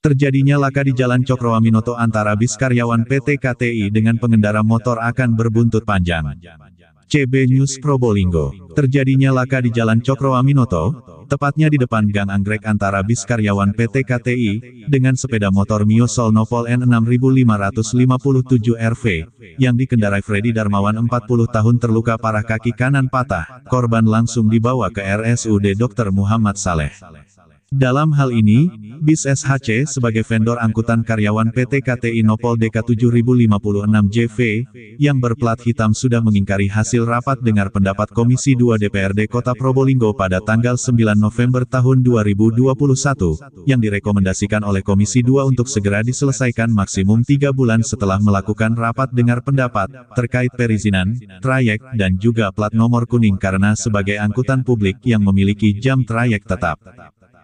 Terjadinya laka di Jalan Cokroaminoto antara bis karyawan PT KTI dengan pengendara motor akan berbuntut panjang. CB News Probolinggo. Terjadinya laka di Jalan Cokroaminoto, tepatnya di depan Gang Anggrek antara bis karyawan PT KTI, dengan sepeda motor Mio Solnopol N6557 RV, yang dikendarai Freddy Darmawan 40 tahun terluka parah kaki kanan patah, korban langsung dibawa ke RSUD Dr. Muhammad Saleh. Dalam hal ini, bis SHC sebagai vendor angkutan karyawan PT KTI Nopol DK 7056 JV, yang berplat hitam sudah mengingkari hasil rapat dengar pendapat Komisi 2 DPRD Kota Probolinggo pada tanggal 9 November tahun 2021, yang direkomendasikan oleh Komisi 2 untuk segera diselesaikan maksimum 3 bulan setelah melakukan rapat dengar pendapat, terkait perizinan, trayek, dan juga plat nomor kuning karena sebagai angkutan publik yang memiliki jam trayek tetap.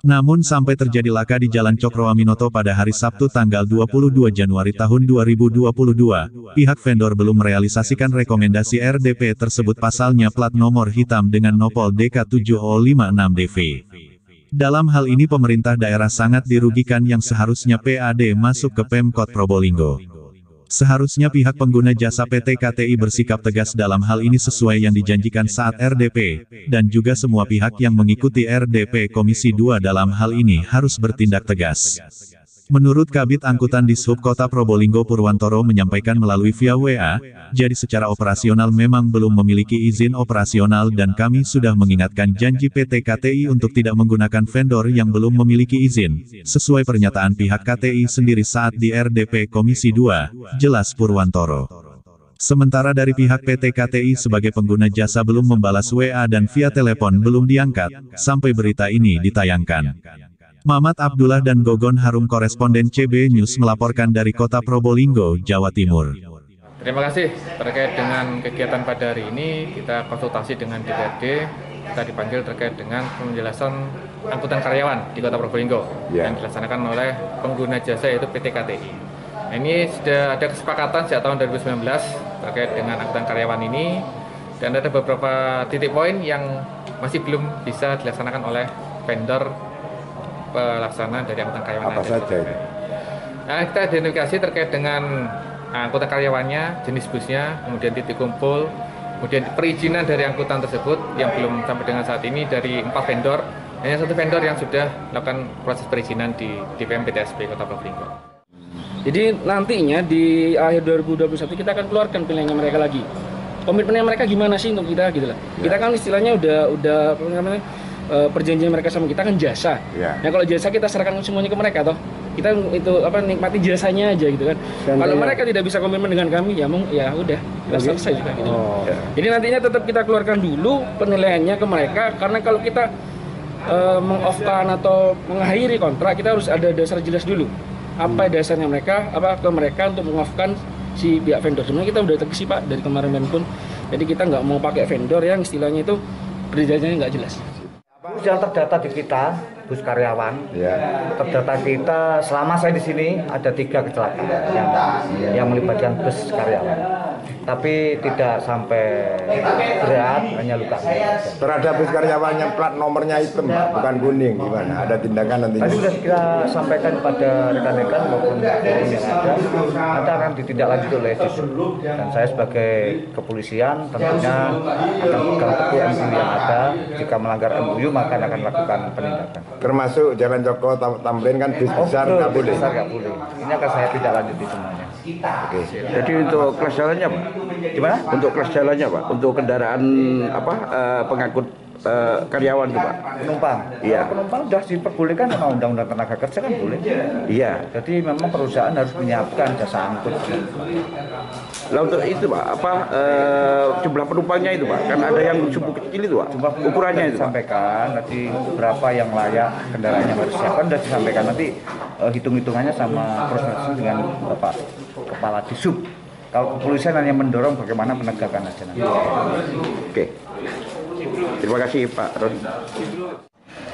Namun sampai terjadi laka di Jalan Cokroaminoto pada hari Sabtu tanggal 22 Januari tahun 2022, pihak vendor belum merealisasikan rekomendasi RDP tersebut pasalnya plat nomor hitam dengan nopol DK 7056DV. Dalam hal ini pemerintah daerah sangat dirugikan yang seharusnya PAD masuk ke Pemkot Probolinggo. Seharusnya pihak pengguna jasa PT KTI bersikap tegas dalam hal ini sesuai yang dijanjikan saat RDP, dan juga semua pihak yang mengikuti RDP Komisi 2 dalam hal ini harus bertindak tegas. Menurut Kabid Angkutan Dishub Kota Probolinggo Purwantoro menyampaikan melalui via WA, jadi secara operasional memang belum memiliki izin operasional dan kami sudah mengingatkan janji PT KTI untuk tidak menggunakan vendor yang belum memiliki izin, sesuai pernyataan pihak KTI sendiri saat di RDP Komisi 2, jelas Purwantoro. Sementara dari pihak PT KTI sebagai pengguna jasa belum membalas WA dan via telepon belum diangkat, sampai berita ini ditayangkan. Mamat Abdullah dan Gogon Harum koresponden CB News melaporkan dari Kota Probolinggo, Jawa Timur. Terima kasih. Terkait dengan kegiatan pada hari ini, kita konsultasi dengan DPRD, kita dipanggil terkait dengan penjelasan angkutan karyawan di Kota Probolinggo yang dilaksanakan oleh pengguna jasa yaitu PT KTI. Nah, ini sudah ada kesepakatan sejak tahun 2019 terkait dengan angkutan karyawan ini, dan ada beberapa titik poin yang masih belum bisa dilaksanakan oleh vendor pelaksana dari angkutan karyawan. Apa saja ini? Nah, kita identifikasi terkait dengan angkutan karyawannya, jenis busnya, kemudian titik kumpul, kemudian perizinan dari angkutan tersebut yang belum sampai dengan saat ini dari 4 vendor, hanya 1 vendor yang sudah melakukan proses perizinan di DPM PTSP Kota Probolinggo. Jadi nantinya di akhir 2021 kita akan keluarkan pilihannya mereka lagi. Komitmennya mereka gimana sih untuk kita gitu lah. Kita kan istilahnya udah apa namanya, perjanjian mereka sama kita kan jasa. Nah kalau jasa kita serahkan semuanya ke mereka toh. Kita itu apa nikmati jasanya aja gitu kan. Kalau mereka tidak bisa komitmen dengan kami ya udah kita selesai juga gitu. Jadi nantinya tetap kita keluarkan dulu penilaiannya ke mereka, karena kalau kita meng-off-kan atau mengakhiri kontrak kita harus ada dasar jelas dulu. Apa dasarnya mereka ke mereka untuk meng-off-kan si pihak vendor. Sebenarnya kita udah tegas sih Pak dari kemarin pun. Jadi kita nggak mau pakai vendor yang istilahnya itu perjanjiannya nggak jelas. Bus yang terdata di kita, bus karyawan, terdata kita selama saya di sini ada 3 kecelakaan yang melibatkan bus karyawan. Tapi tidak sampai berat, hanya luka. Terhadap bus karyawan yang plat nomornya hitam, bukan kuning, gimana? Ada tindakan nanti? Tadi sudah kita sampaikan pada rekan-rekan maupun yang ada akan ditindaklanjuti oleh Dishub. Dan saya sebagai kepolisian tentunya akan pegang teguh MUU yang ada. Jika melanggar MUU maka akan lakukan penindakan. Termasuk Jalan Joko Tamrin kan bis besar nggak boleh. Besar nggak boleh. Ini akan saya tindaklanjuti semuanya. Oke. Jadi untuk kelas jalannya Pak? Gimana? Untuk kelas jalannya Pak? Untuk kendaraan pengangkut karyawan itu Pak? Penumpang? Iya. Penumpang sudah diperbolehkan sama Undang-Undang Tenaga Kerja kan boleh? Iya. Jadi memang perusahaan harus menyiapkan jasa angkut. Lah untuk itu Pak, jumlah penumpangnya itu Pak? Kan ada yang subuh kecil itu Pak? Ukurannya itu disampaikan, nanti berapa yang layak kendaraan yang harus disiapkan sudah disampaikan. Nanti hitung-hitungannya sama proses dengan Bapak Kepala Dishub. Kalau kepolisian hanya mendorong bagaimana penegakan aja nanti. Oke. Terima kasih Pak Ron.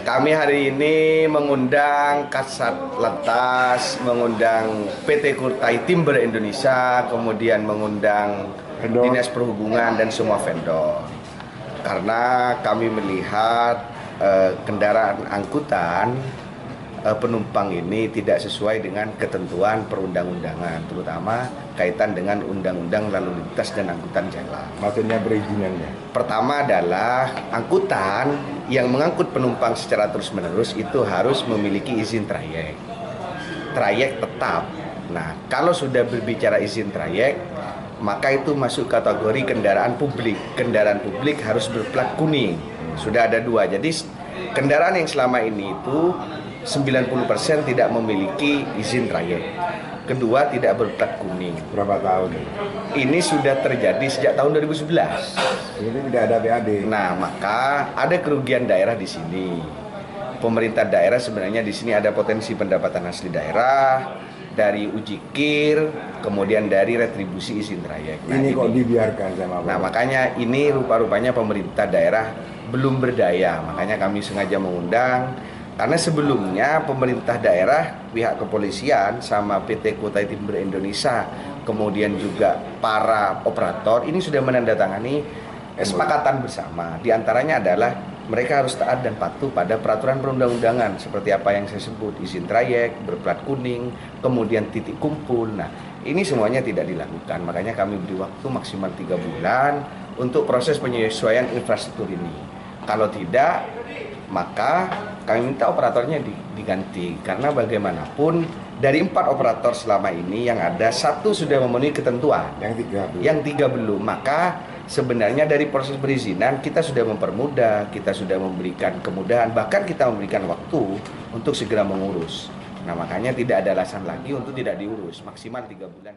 Kami hari ini mengundang Kasat Lantas, mengundang PT Kurtai Timber Indonesia, kemudian mengundang Dinas Perhubungan dan semua vendor. Karena kami melihat kendaraan angkutan penumpang ini tidak sesuai dengan ketentuan perundang-undangan, terutama kaitan dengan Undang-Undang Lalu Lintas dan Angkutan Jalan. Maksudnya perizinannya. Pertama adalah angkutan yang mengangkut penumpang secara terus-menerus itu harus memiliki izin trayek. Trayek tetap. Nah, kalau sudah berbicara izin trayek, maka itu masuk kategori kendaraan publik. Kendaraan publik harus berplat kuning. Sudah ada 2. Jadi kendaraan yang selama ini itu 90% tidak memiliki izin trayek. Kedua, tidak berplat kuning. Berapa tahun? Ini sudah terjadi sejak tahun 2011. Ini tidak ada PAD. Nah, maka ada kerugian daerah di sini. Pemerintah daerah sebenarnya di sini ada potensi pendapatan asli daerah dari uji kir, kemudian dari retribusi izin trayek. Nah, ini kok dibiarkan sama Bapak? Nah, makanya ini rupa-rupanya pemerintah daerah belum berdaya. Makanya kami sengaja mengundang. Karena sebelumnya pemerintah daerah, pihak kepolisian sama PT Kutai Timber Indonesia, kemudian juga para operator ini sudah menandatangani kesepakatan bersama. Di antaranya adalah mereka harus taat dan patuh pada peraturan perundang-undangan seperti apa yang saya sebut, izin trayek, berplat kuning, kemudian titik kumpul. Nah, ini semuanya tidak dilakukan. Makanya kami beri waktu maksimal 3 bulan untuk proses penyesuaian infrastruktur ini. Kalau tidak, maka kami minta operatornya diganti, karena bagaimanapun dari 4 operator selama ini yang ada 1 sudah memenuhi ketentuan, yang 3 belum. Maka sebenarnya dari proses perizinan kita sudah mempermudah, kita sudah memberikan kemudahan, bahkan kita memberikan waktu untuk segera mengurus. Nah, makanya tidak ada alasan lagi untuk tidak diurus, maksimal 3 bulan.